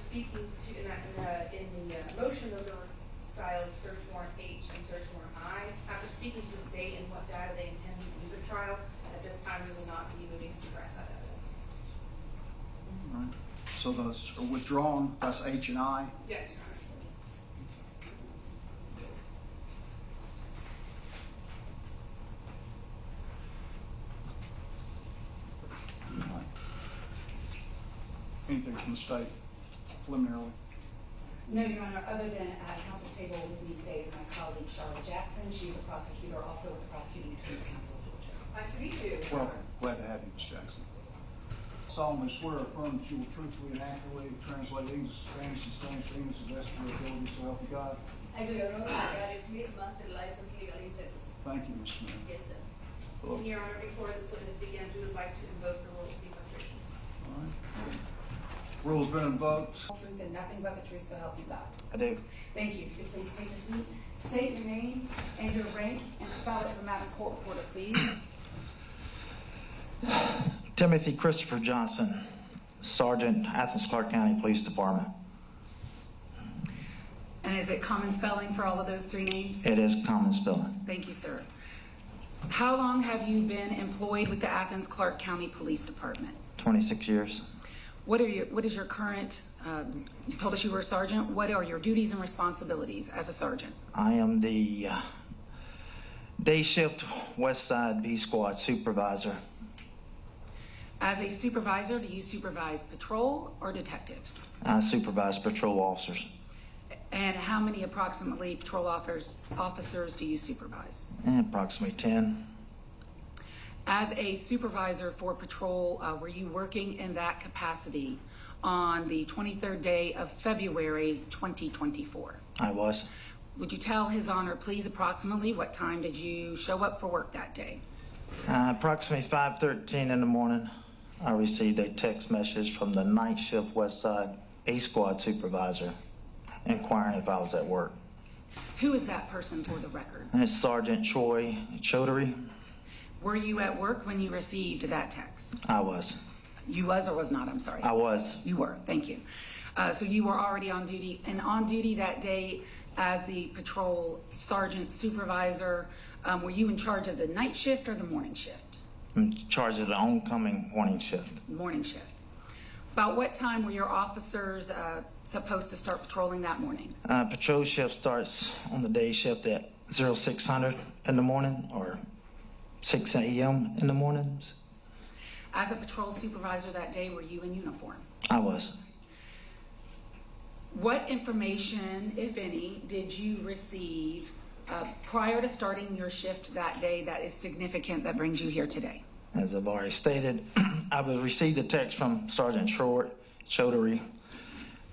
speaking to, in the motion, those are styled search warrant H and search warrant I. After speaking to the state and what data they intend to use at trial, at this time we will not be moving to suppress that evidence. All right. So those are withdrawn. That's H and I. Yes, Your Honor. Anything from the state preliminarily? No, Your Honor, other than at council table with me today is my colleague Charlotte Jackson. She's a prosecutor also with the Prosecuting Attorney's Council of Georgia. Nice to meet you. Well, glad to have you, Ms. Jackson. Solemnly swear or affirm that you will truthfully and accurately translate English to Spanish and Spanish to English to the best of your ability, so help you God. I do your honor, that is made master license legal integrity. Thank you, Ms. Smith. Yes, sir. Hello. And Your Honor, before this witness begins, we would like to invoke the rule of sequestration. All right. Rule has been invoked. Truth and nothing but the truth, so help you God. I do. Thank you. If you could please take your seat. State your name and your rank and spell it for Madam Court Reporter, please. Timothy Christopher Johnson, Sergeant, Athens Clarke County Police Department. And is it common spelling for all of those three names? It is common spelling. Thank you, sir. How long have you been employed with the Athens Clarke County Police Department? 26 years. What is your current, you told us you were a sergeant. What are your duties and responsibilities as a sergeant? I am the day shift West Side B Squad supervisor. As a supervisor, do you supervise patrol or detectives? I supervise patrol officers. And how many approximately patrol officers do you supervise? Approximately 10. As a supervisor for patrol, were you working in that capacity on the 23rd day of February 2024? I was. Would you tell His Honor, please, approximately what time did you show up for work that day? Approximately 5:13 in the morning, I received a text message from the night shift West Side A Squad supervisor inquiring if I was at work. Who is that person for the record? It's Sergeant Troy Choudhury. Were you at work when you received that text? I was. You was or was not? I'm sorry. I was. You were. Thank you. So you were already on duty, and on duty that day as the patrol sergeant supervisor. Were you in charge of the night shift or the morning shift? I'm in charge of the oncoming morning shift. Morning shift. About what time were your officers supposed to start patrolling that morning? Patrol shift starts on the day shift at 0600 in the morning or 6 a.m. in the mornings. As a patrol supervisor that day, were you in uniform? I was. What information, if any, did you receive prior to starting your shift that day that is significant that brings you here today? As I've already stated, I received a text from Sergeant Troy Choudhury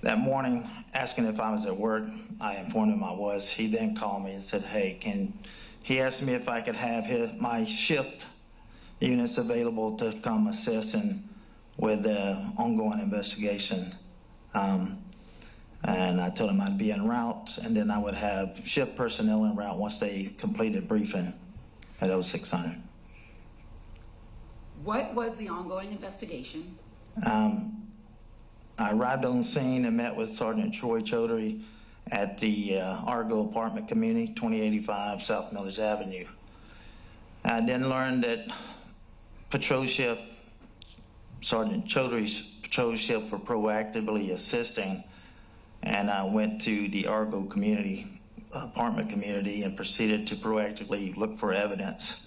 that morning asking if I was at work. I informed him I was. He then called me and said, hey, he asked me if I could have my shift units available to come assist with the ongoing investigation. And I told him I'd be en route, and then I would have shift personnel en route once they completed briefing at 0600. What was the ongoing investigation? I arrived on scene and met with Sergeant Troy Choudhury at the Argo apartment community, 2085 South Millage Avenue. I then learned that patrol shift, Sergeant Choudhury's patrol shift were proactively assisting, and I went to the Argo community, apartment community, and proceeded to proactively look for evidence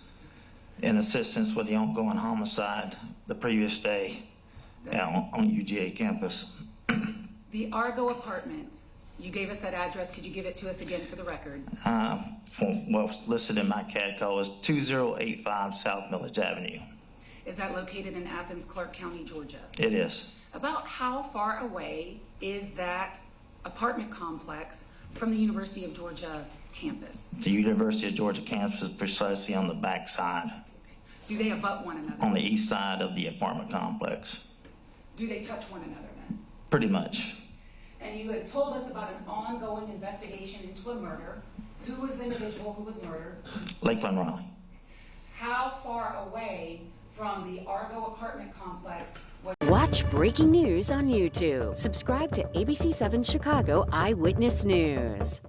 in assistance with the ongoing homicide the previous day on UGA campus. The Argo Apartments, you gave us that address. Could you give it to us again for the record? What's listed in my CAD call is 2085 South Millage Avenue. Is that located in Athens, Clarke County, Georgia? It is. About how far away is that apartment complex from the University of Georgia campus? The University of Georgia campus is precisely on the back side. Do they abut one another? On the east side of the apartment complex. Do they touch one another then? Pretty much. And you had told us about an ongoing investigation into a murder. Who was the individual who was murdered? Laken Riley. How far away from the Argo apartment complex. Watch breaking news on YouTube. Subscribe to ABC7 Chicago Eyewitness News.